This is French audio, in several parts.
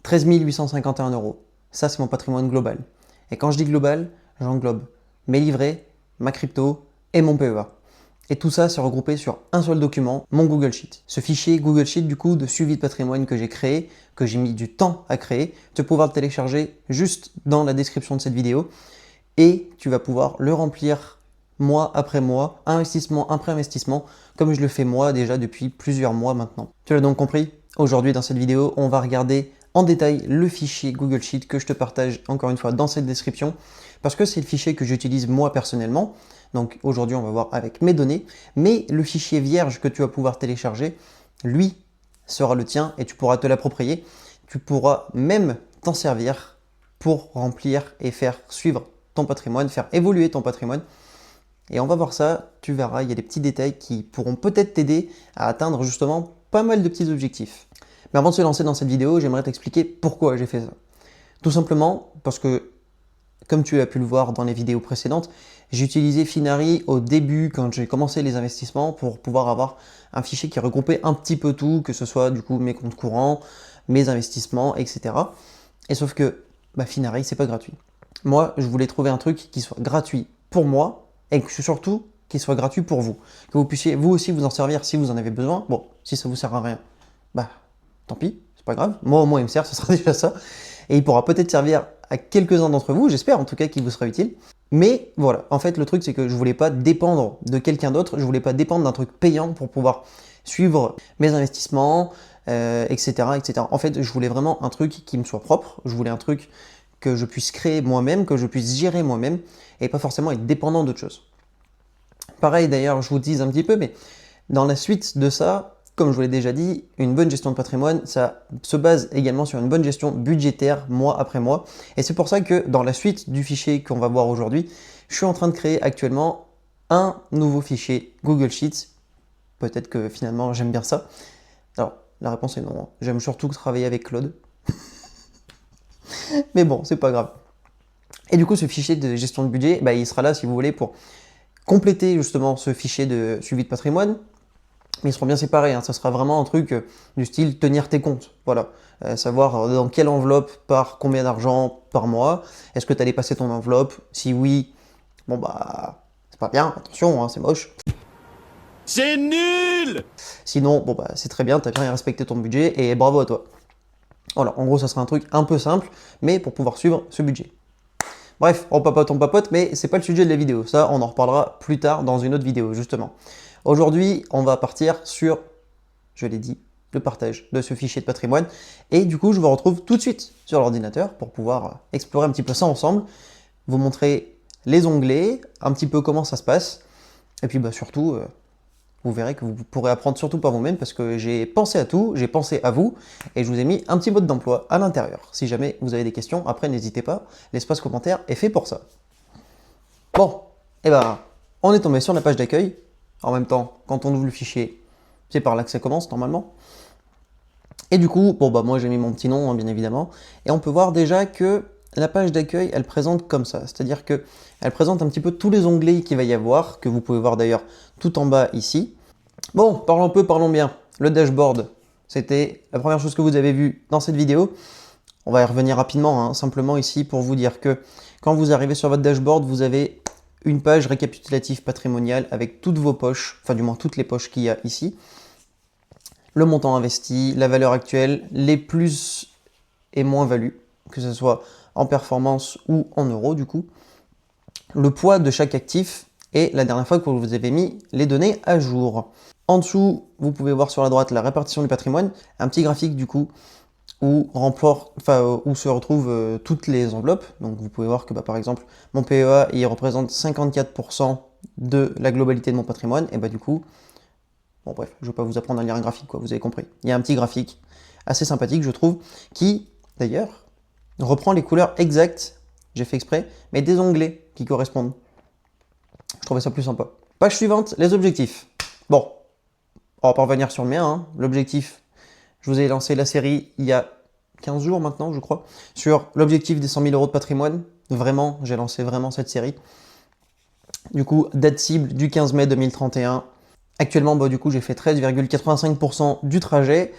13 851 €. Ça, c'est mon patrimoine global. Et quand je dis global, j'englobe mes livrets, ma crypto et mon PEA. Et tout ça, c'est regroupé sur un seul document, mon Google Sheet. Ce fichier Google Sheet, du coup, de suivi de patrimoine que j'ai créé, que j'ai mis du temps à créer, tu vas pouvoir le télécharger juste dans la description de cette vidéo. Et tu vas pouvoir le remplir mois après mois, investissement après investissement, comme je le fais moi déjà depuis plusieurs mois maintenant. Tu l'as donc compris? Aujourd'hui, dans cette vidéo, on va regarder en détail le fichier Google Sheet que je te partage encore une fois dans cette description, parce que c'est le fichier que j'utilise moi personnellement. Donc aujourd'hui, on va voir avec mes données, mais le fichier vierge que tu vas pouvoir télécharger, lui, sera le tien et tu pourras te l'approprier. Tu pourras même t'en servir pour remplir et faire suivre ton patrimoine, faire évoluer ton patrimoine. Et on va voir ça, tu verras, il y a des petits détails qui pourront peut-être t'aider à atteindre justement pas mal de petits objectifs. Mais avant de se lancer dans cette vidéo, j'aimerais t'expliquer pourquoi j'ai fait ça. Tout simplement parce que, comme tu as pu le voir dans les vidéos précédentes, j'ai utilisé Finari au début quand j'ai commencé les investissements pour pouvoir avoir un fichier qui regroupait un petit peu tout, que ce soit du coup mes comptes courants, mes investissements, etc. Et sauf que Finari, c'est pas gratuit. Moi, je voulais trouver un truc qui soit gratuit pour moi et surtout qui soit gratuit pour vous. Que vous puissiez vous aussi vous en servir si vous en avez besoin. Bon, si ça vous sert à rien, tant pis, c'est pas grave. Moi au moins il me sert, ce sera déjà ça. Et il pourra peut-être servir à quelques-uns d'entre vous, j'espère en tout cas qu'il vous sera utile. Mais voilà, en fait le truc c'est que je voulais pas dépendre de quelqu'un d'autre, je voulais pas dépendre d'un truc payant pour pouvoir suivre mes investissements, etc., etc. En fait, je voulais vraiment un truc qui me soit propre, je voulais un truc que je puisse créer moi-même, que je puisse gérer moi-même, et pas forcément être dépendant d'autre chose. Pareil d'ailleurs, je vous dis un petit peu, mais dans la suite de ça, comme je vous l'ai déjà dit, une bonne gestion de patrimoine, ça se base également sur une bonne gestion budgétaire mois après mois. Et c'est pour ça que dans la suite du fichier qu'on va voir aujourd'hui, je suis en train de créer actuellement un nouveau fichier Google Sheets. Peut-être que finalement j'aime bien ça. Alors la réponse est non, j'aime surtout travailler avec Claude. Mais bon, c'est pas grave. Et du coup, ce fichier de gestion de budget, il sera là si vous voulez pour compléter justement ce fichier de suivi de patrimoine. Mais ils seront bien séparés, hein. Ça sera vraiment un truc du style tenir tes comptes. Voilà. Savoir dans quelle enveloppe par combien d'argent par mois. Est-ce que tu as dépassé ton enveloppe? Si oui, c'est pas bien, attention, hein, c'est moche. C'est nul! Sinon, c'est très bien, tu as bien respecté ton budget et bravo à toi. Voilà, en gros, ça sera un truc un peu simple, mais pour pouvoir suivre ce budget. Bref, on papote, mais c'est pas le sujet de la vidéo. Ça, on en reparlera plus tard dans une autre vidéo, justement. Aujourd'hui, on va partir sur, je l'ai dit, le partage de ce fichier de patrimoine. Et du coup, je vous retrouve tout de suite sur l'ordinateur pour pouvoir explorer un petit peu ça ensemble, vous montrer les onglets, un petit peu comment ça se passe. Et puis surtout, vous verrez que vous pourrez apprendre surtout par vous-même parce que j'ai pensé à tout, j'ai pensé à vous et je vous ai mis un petit mode d'emploi à l'intérieur. Si jamais vous avez des questions, après n'hésitez pas, l'espace commentaire est fait pour ça. Bon, on est tombé sur la page d'accueil. En même temps, quand on ouvre le fichier, c'est par là que ça commence normalement. Et du coup, moi j'ai mis mon petit nom, hein, bien évidemment, et on peut voir déjà que la page d'accueil, elle présente comme ça, c'est-à-dire que elle présente un petit peu tous les onglets qu'il va y avoir, que vous pouvez voir d'ailleurs tout en bas ici. Bon, parlons peu, parlons bien. Le dashboard, c'était la première chose que vous avez vue dans cette vidéo. On va y revenir rapidement, hein, simplement ici pour vous dire que quand vous arrivez sur votre dashboard, vous avez une page récapitulative patrimoniale avec toutes vos poches, enfin du moins toutes les poches qu'il y a ici. Le montant investi, la valeur actuelle, les plus et moins values, que ce soit en performance ou en euros du coup. Le poids de chaque actif et la dernière fois que vous avez mis les données à jour. En dessous, vous pouvez voir sur la droite la répartition du patrimoine, un petit graphique du coup où se retrouvent toutes les enveloppes. Donc vous pouvez voir que par exemple mon PEA il représente 54% de la globalité de mon patrimoine, et du coup, bon bref, je ne vais pas vous apprendre à lire un graphique, quoi, vous avez compris. Il y a un petit graphique assez sympathique je trouve, qui d'ailleurs reprend les couleurs exactes, j'ai fait exprès, mais des onglets qui correspondent. Je trouvais ça plus sympa. Page suivante, les objectifs. Bon, on va pas revenir sur le mien, hein. L'objectif, je vous ai lancé la série il y a 15 jours maintenant, je crois, sur l'objectif des 100 000 € de patrimoine. Vraiment, j'ai lancé vraiment cette série. Du coup, date cible du 15 mai 2031. Actuellement, du coup, j'ai fait 13,85% du trajet.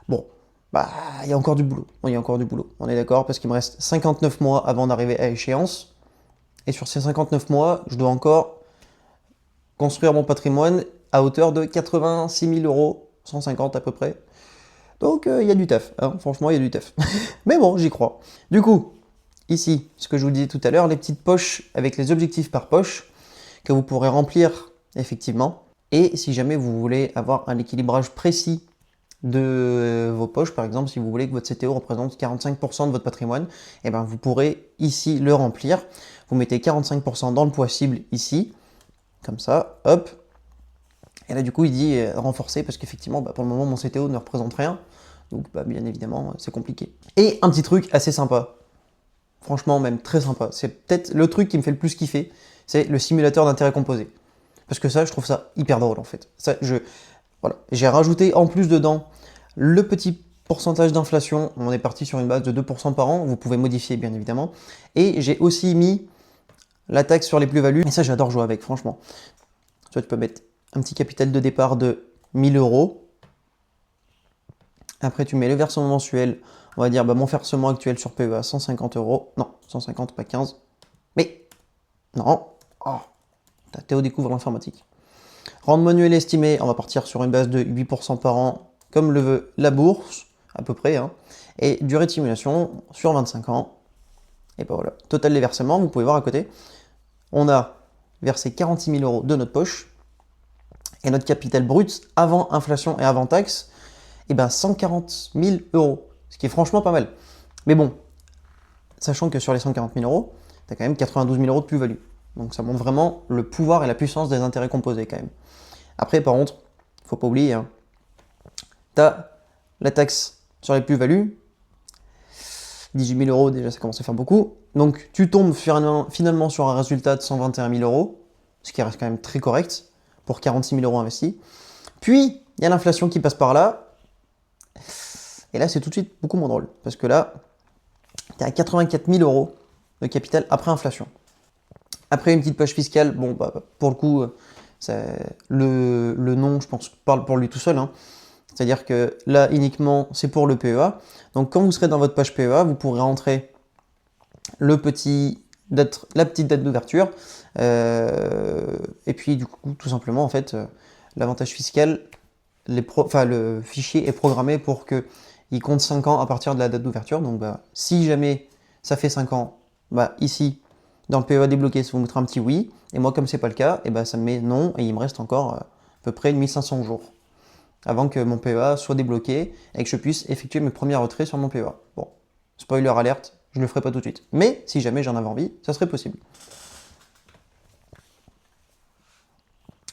Bon, bah, il y a encore du boulot. Il y a encore du boulot. On est d'accord, parce qu'il me reste 59 mois avant d'arriver à échéance. Et sur ces 59 mois, je dois encore construire mon patrimoine à hauteur de 86 000 euros, 150 à peu près. Donc il y a du taf, hein. Franchement il y a du taf. Mais bon, j'y crois. Du coup, ici, ce que je vous disais tout à l'heure, les petites poches avec les objectifs par poche, que vous pourrez remplir effectivement. Et si jamais vous voulez avoir un équilibrage précis de vos poches, par exemple, si vous voulez que votre CTO représente 45% de votre patrimoine, eh ben, vous pourrez ici le remplir. Vous mettez 45% dans le poids cible ici, comme ça, hop. Et là, du coup, il dit renforcer parce qu'effectivement, bah, pour le moment, mon CTO ne représente rien. Donc, bah, bien évidemment, c'est compliqué. Et un petit truc assez sympa. Franchement, même très sympa. C'est peut-être le truc qui me fait le plus kiffer. C'est le simulateur d'intérêt composé. Parce que ça, je trouve ça hyper drôle, en fait. Ça, voilà. J'ai rajouté en plus dedans le petit pourcentage d'inflation. On est parti sur une base de 2% par an. Vous pouvez modifier, bien évidemment. Et j'ai aussi mis la taxe sur les plus-values. Et ça, j'adore jouer avec, franchement. Tu vois, tu peux mettre un petit capital de départ de 1000 euros. Après, tu mets le versement mensuel. On va dire, bah, mon versement actuel sur PEA, 150 euros. Non, 150, pas 15. Mais, non. Oh, Théo découvre l'informatique. Rente manuel estimé, on va partir sur une base de 8% par an, comme le veut la bourse, à peu près. Hein. Et durée de simulation sur 25 ans. Et ben voilà. Total des versements, vous pouvez voir à côté. On a versé 46 000 euros de notre poche. Et notre capital brut, avant inflation et avant taxe, et ben 140 000 euros. Ce qui est franchement pas mal. Mais bon, sachant que sur les 140 000 euros, tu as quand même 92 000 euros de plus-value. Donc ça montre vraiment le pouvoir et la puissance des intérêts composés quand même. Après, par contre, faut pas oublier, hein, tu as la taxe sur les plus-values, 18 000 euros déjà, ça commence à faire beaucoup. Donc tu tombes finalement sur un résultat de 121 000 euros, ce qui reste quand même très correct pour 46 000 euros investis. Puis, il y a l'inflation qui passe par là. Et là, c'est tout de suite beaucoup moins drôle. Parce que là, tu es à 84 000 euros de capital après inflation. Après une petite poche fiscale, bon, bah, pour le coup, le nom, je pense, parle pour lui tout seul. Hein. C'est-à-dire que là, uniquement, c'est pour le PEA. Donc, quand vous serez dans votre page PEA, vous pourrez rentrer la petite date d'ouverture. Et puis, du coup, tout simplement, en fait, l'avantage fiscal, le fichier est programmé pour qu'il compte 5 ans à partir de la date d'ouverture. Donc, bah, si jamais ça fait 5 ans, bah, ici, dans le PEA débloqué, ça vous mettra un petit oui. Et moi, comme c'est pas le cas, et bah, ça me met non. Et il me reste encore à peu près 1500 jours avant que mon PEA soit débloqué et que je puisse effectuer mes premiers retraits sur mon PEA. Bon, spoiler alerte, je le ferai pas tout de suite. Mais si jamais j'en avais envie, ça serait possible.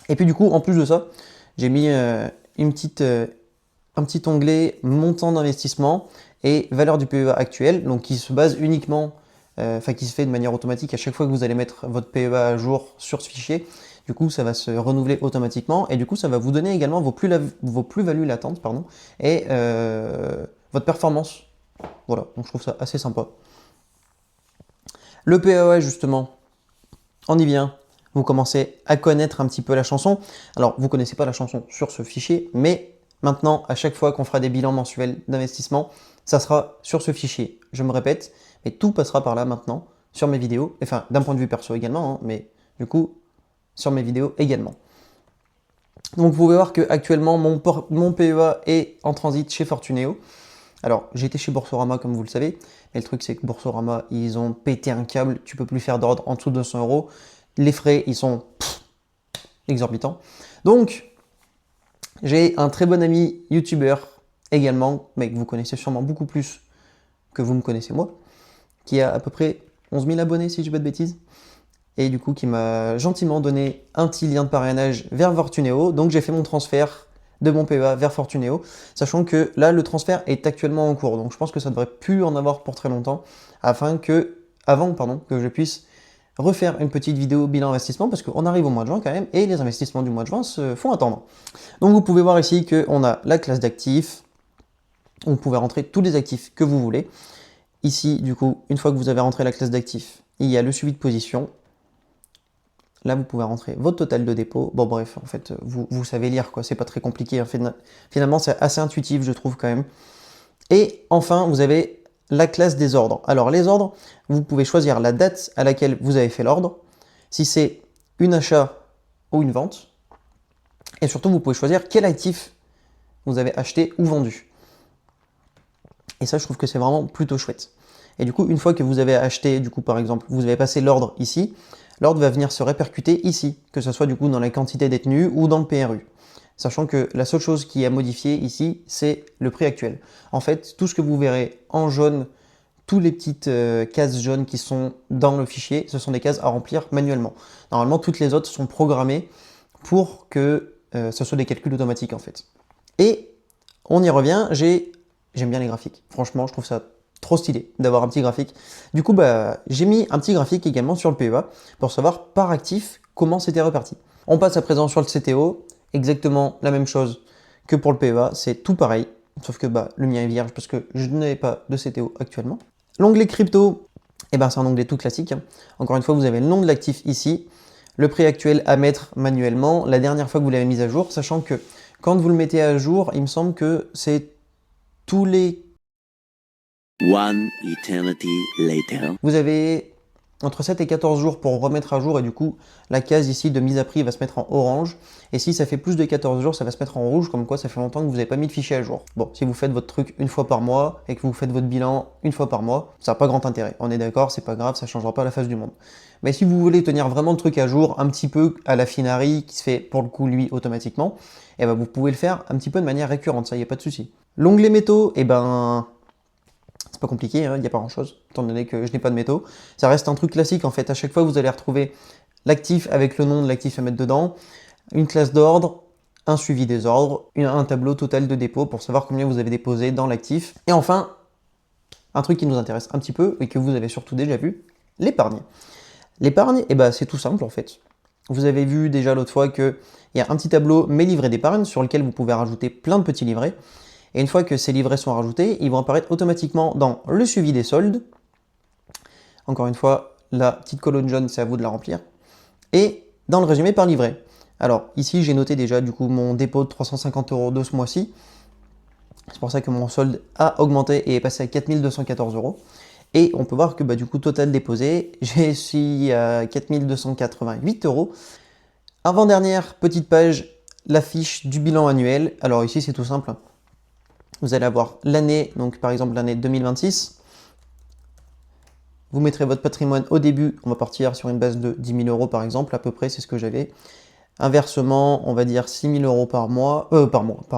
Et puis du coup, en plus de ça, j'ai mis un petit onglet montant d'investissement et valeur du PEA actuel, donc qui se base uniquement, qui se fait de manière automatique à chaque fois que vous allez mettre votre PEA à jour sur ce fichier. Du coup, ça va se renouveler automatiquement et du coup, ça va vous donner également vos plus-values latentes et votre performance. Voilà, donc je trouve ça assez sympa. Le PEA, justement, on y vient. Vous commencez à connaître un petit peu la chanson. Alors, vous ne connaissez pas la chanson sur ce fichier, mais maintenant, à chaque fois qu'on fera des bilans mensuels d'investissement, ça sera sur ce fichier. Je me répète, mais tout passera par là maintenant, sur mes vidéos, enfin, d'un point de vue perso également, hein, mais du coup, sur mes vidéos également. Donc, vous pouvez voir qu'actuellement, mon PEA est en transit chez Fortuneo. Alors, j'étais chez Boursorama, comme vous le savez, mais le truc, c'est que Boursorama, ils ont pété un câble, tu peux plus faire d'ordre en dessous de 200 euros. Les frais, ils sont exorbitants. Donc, j'ai un très bon ami youtubeur également, mais que vous connaissez sûrement beaucoup plus que vous me connaissez moi, qui a à peu près 11 000 abonnés, si je ne dis pas de bêtises, et du coup, qui m'a gentiment donné un petit lien de parrainage vers Fortuneo. Donc, j'ai fait mon transfert de mon PEA vers Fortuneo, sachant que là, le transfert est actuellement en cours. Donc, je pense que ça ne devrait plus en avoir pour très longtemps, avant que je puisse refaire une petite vidéo bilan investissement parce qu'on arrive au mois de juin quand même et les investissements du mois de juin se font attendre. Donc vous pouvez voir ici qu'on a la classe d'actifs, vous pouvez rentrer tous les actifs que vous voulez. Ici, du coup, une fois que vous avez rentré la classe d'actifs, il y a le suivi de position. Là, vous pouvez rentrer votre total de dépôt. Bon, bref, en fait, vous savez lire, quoi. C'est pas très compliqué. Finalement, c'est assez intuitif, je trouve, quand même. Et enfin, vous avez la classe des ordres. Alors les ordres, vous pouvez choisir la date à laquelle vous avez fait l'ordre, si c'est un achat ou une vente, et surtout vous pouvez choisir quel actif vous avez acheté ou vendu. Et ça, je trouve que c'est vraiment plutôt chouette. Et du coup, une fois que vous avez acheté, du coup par exemple, vous avez passé l'ordre ici, l'ordre va venir se répercuter ici, que ce soit du coup dans la quantité détenue ou dans le PRU. Sachant que la seule chose qui est modifiée ici, c'est le prix actuel. En fait, tout ce que vous verrez en jaune, toutes les petites cases jaunes qui sont dans le fichier, ce sont des cases à remplir manuellement. Normalement, toutes les autres sont programmées pour que ce soit des calculs automatiques en fait. Et on y revient, j'aime bien les graphiques. Franchement, je trouve ça trop stylé d'avoir un petit graphique. Du coup, j'ai mis un petit graphique également sur le PEA pour savoir par actif comment c'était reparti. On passe à présent sur le CTO. Exactement la même chose que pour le PEA, c'est tout pareil, sauf que le mien est vierge parce que je n'avais pas de CTO actuellement. L'onglet crypto, c'est un onglet tout classique. Encore une fois, vous avez le nom de l'actif ici, le prix actuel à mettre manuellement, la dernière fois que vous l'avez mis à jour, sachant que quand vous le mettez à jour, il me semble que c'est tous les... One eternity later. Vous avez entre 7 et 14 jours pour remettre à jour et du coup, la case ici de mise à prix va se mettre en orange. Et si ça fait plus de 14 jours, ça va se mettre en rouge, comme quoi ça fait longtemps que vous n'avez pas mis de fichier à jour. Bon, si vous faites votre truc une fois par mois et que vous faites votre bilan une fois par mois, ça n'a pas grand intérêt. On est d'accord, c'est pas grave, ça ne changera pas la face du monde. Mais si vous voulez tenir vraiment le truc à jour, un petit peu à la Finari, qui se fait pour le coup lui automatiquement, vous pouvez le faire un petit peu de manière récurrente, ça y a pas de souci. L'onglet métaux, c'est pas compliqué, il n'y a pas grand chose, étant donné que je n'ai pas de métaux. Ça reste un truc classique en fait, à chaque fois vous allez retrouver l'actif avec le nom de l'actif à mettre dedans, une classe d'ordre, un suivi des ordres, un tableau total de dépôt pour savoir combien vous avez déposé dans l'actif. Et enfin, un truc qui nous intéresse un petit peu et que vous avez surtout déjà vu, l'épargne. L'épargne, c'est tout simple en fait. Vous avez vu déjà l'autre fois qu'il y a un petit tableau mes livrets d'épargne sur lequel vous pouvez rajouter plein de petits livrets. Et une fois que ces livrets sont rajoutés, ils vont apparaître automatiquement dans le suivi des soldes. Encore une fois, la petite colonne jaune, c'est à vous de la remplir. Et dans le résumé par livret. Alors ici, j'ai noté déjà du coup mon dépôt de 350 € de ce mois-ci. C'est pour ça que mon solde a augmenté et est passé à 4214 €. Et on peut voir que du coup, total déposé, j'ai suis à 4288 €. Avant-dernière petite page, la fiche du bilan annuel. Alors ici, c'est tout simple. Vous allez avoir l'année, donc par exemple l'année 2026. Vous mettrez votre patrimoine au début, on va partir sur une base de 10 000 € par exemple, à peu près, c'est ce que j'avais. Inversement, on va dire 6 000 € par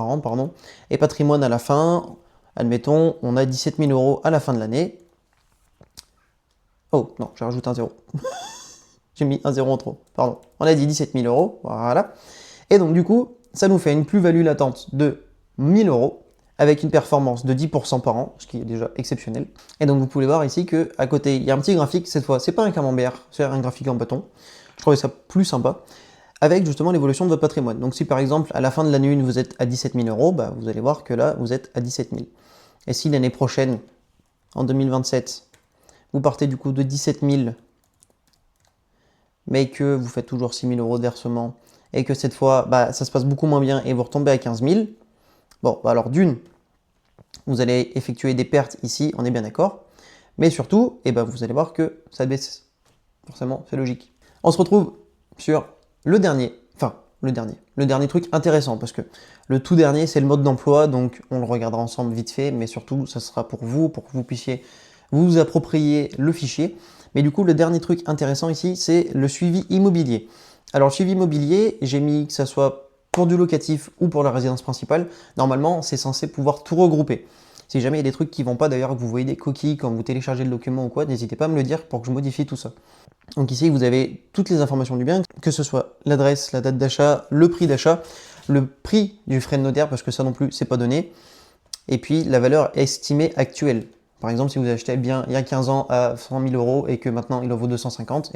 an, pardon. Et patrimoine à la fin, admettons, on a 17 000 € à la fin de l'année. Oh, non, j'ai rajouté un 0. J'ai mis un 0 en trop, pardon. On a dit 17 000 €, voilà. Et donc du coup, ça nous fait une plus-value latente de 1 000 € avec une performance de 10% par an, ce qui est déjà exceptionnel. Et donc vous pouvez voir ici qu'à côté, il y a un petit graphique, cette fois, c'est pas un camembert, c'est un graphique en bâton. Je trouvais ça plus sympa, avec justement l'évolution de votre patrimoine. Donc si par exemple, à la fin de l'année 1, vous êtes à 17 000 €, vous allez voir que là, vous êtes à 17 000. Et si l'année prochaine, en 2027, vous partez du coup de 17 000, mais que vous faites toujours 6 000 € de versement, et que cette fois, ça se passe beaucoup moins bien, et vous retombez à 15 000, bon, alors d'une, vous allez effectuer des pertes ici, on est bien d'accord, mais surtout, vous allez voir que ça baisse. Forcément, c'est logique. On se retrouve sur le dernier truc intéressant, parce que le tout dernier, c'est le mode d'emploi, donc on le regardera ensemble vite fait, mais surtout, ça sera pour que vous puissiez vous approprier le fichier. Mais du coup, le dernier truc intéressant ici, c'est le suivi immobilier. Alors, le suivi immobilier, j'ai mis que ça soit pour du locatif ou pour la résidence principale. Normalement, c'est censé pouvoir tout regrouper. Si jamais il y a des trucs qui ne vont pas, d'ailleurs, que vous voyez des coquilles quand vous téléchargez le document ou quoi, n'hésitez pas à me le dire pour que je modifie tout ça. Donc ici, vous avez toutes les informations du bien, que ce soit l'adresse, la date d'achat, le prix d'achat, le prix du frais de notaire, parce que ça non plus, c'est pas donné, et puis la valeur estimée actuelle. Par exemple, si vous achetez bien il y a 15 ans à 100 000 € et que maintenant il en vaut 250,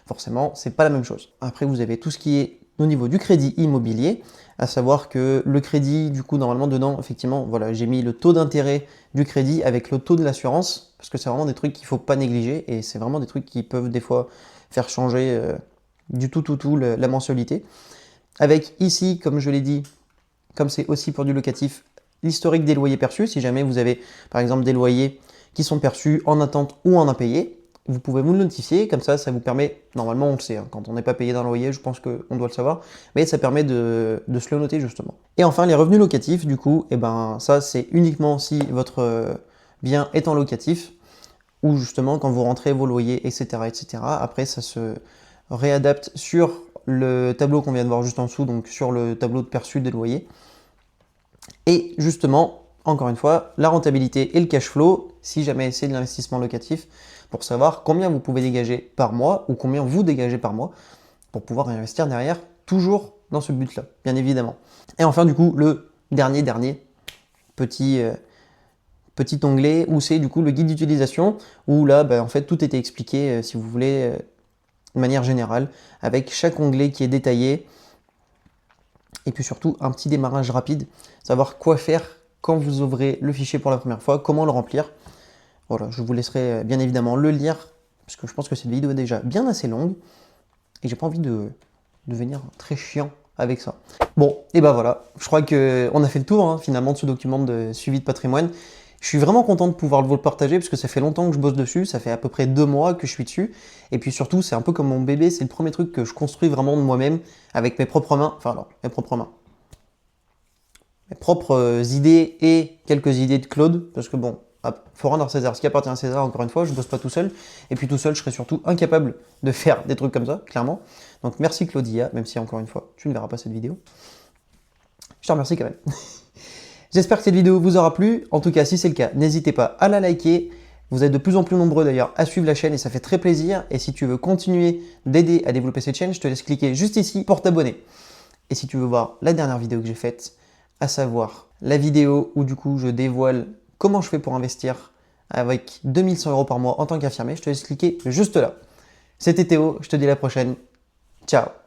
forcément, c'est pas la même chose. Après, vous avez tout ce qui est au niveau du crédit immobilier, à savoir que le crédit, du coup, normalement, dedans, effectivement, voilà, j'ai mis le taux d'intérêt du crédit avec le taux de l'assurance, parce que c'est vraiment des trucs qu'il ne faut pas négliger, et c'est vraiment des trucs qui peuvent des fois faire changer du tout la mensualité. Avec ici, comme je l'ai dit, comme c'est aussi pour du locatif, l'historique des loyers perçus. Si jamais vous avez par exemple des loyers qui sont perçus en attente ou en impayés, vous pouvez vous le notifier, comme ça vous permet, normalement on le sait, hein, quand on n'est pas payé d'un loyer, je pense qu'on doit le savoir, mais ça permet de se le noter justement. Et enfin les revenus locatifs, du coup, et ben ça c'est uniquement si votre bien est en locatif, ou justement quand vous rentrez vos loyers, etc. etc. Après ça se réadapte sur le tableau qu'on vient de voir juste en dessous, donc sur le tableau de perçu des loyers. Et justement, encore une fois, la rentabilité et le cash flow, si jamais c'est de l'investissement locatif, pour savoir combien vous pouvez dégager par mois ou combien vous dégagez par mois pour pouvoir réinvestir derrière, toujours dans ce but-là, bien évidemment. Et enfin, du coup, le dernier petit onglet où c'est du coup le guide d'utilisation, où là, en fait, tout était expliqué, si vous voulez, de manière générale, avec chaque onglet qui est détaillé, et puis surtout un petit démarrage rapide, savoir quoi faire quand vous ouvrez le fichier pour la première fois, comment le remplir. Voilà, je vous laisserai bien évidemment le lire, parce que je pense que cette vidéo est déjà bien assez longue, et j'ai pas envie de devenir très chiant avec ça. Bon, et ben voilà, je crois qu'on a fait le tour hein, finalement de ce document de suivi de patrimoine. Je suis vraiment content de pouvoir vous le partager, parce que ça fait longtemps que je bosse dessus, ça fait à peu près 2 mois que je suis dessus, et puis surtout c'est un peu comme mon bébé, c'est le premier truc que je construis vraiment de moi-même, avec mes propres mains, enfin alors, mes propres mains. Mes propres idées et quelques idées de Claude, parce que bon, faut rendre César ce qui appartient à César, encore une fois, je bosse pas tout seul, et puis tout seul, je serais surtout incapable de faire des trucs comme ça, clairement. Donc merci Claudia, même si encore une fois, tu ne verras pas cette vidéo. Je te remercie quand même. J'espère que cette vidéo vous aura plu, en tout cas si c'est le cas, n'hésitez pas à la liker, vous êtes de plus en plus nombreux d'ailleurs à suivre la chaîne et ça fait très plaisir, et si tu veux continuer d'aider à développer cette chaîne, je te laisse cliquer juste ici pour t'abonner. Et si tu veux voir la dernière vidéo que j'ai faite, à savoir la vidéo où du coup je dévoile comment je fais pour investir avec 2100 € par mois en tant qu'affirmé, je te laisse cliquer juste là. C'était Théo, je te dis à la prochaine. Ciao.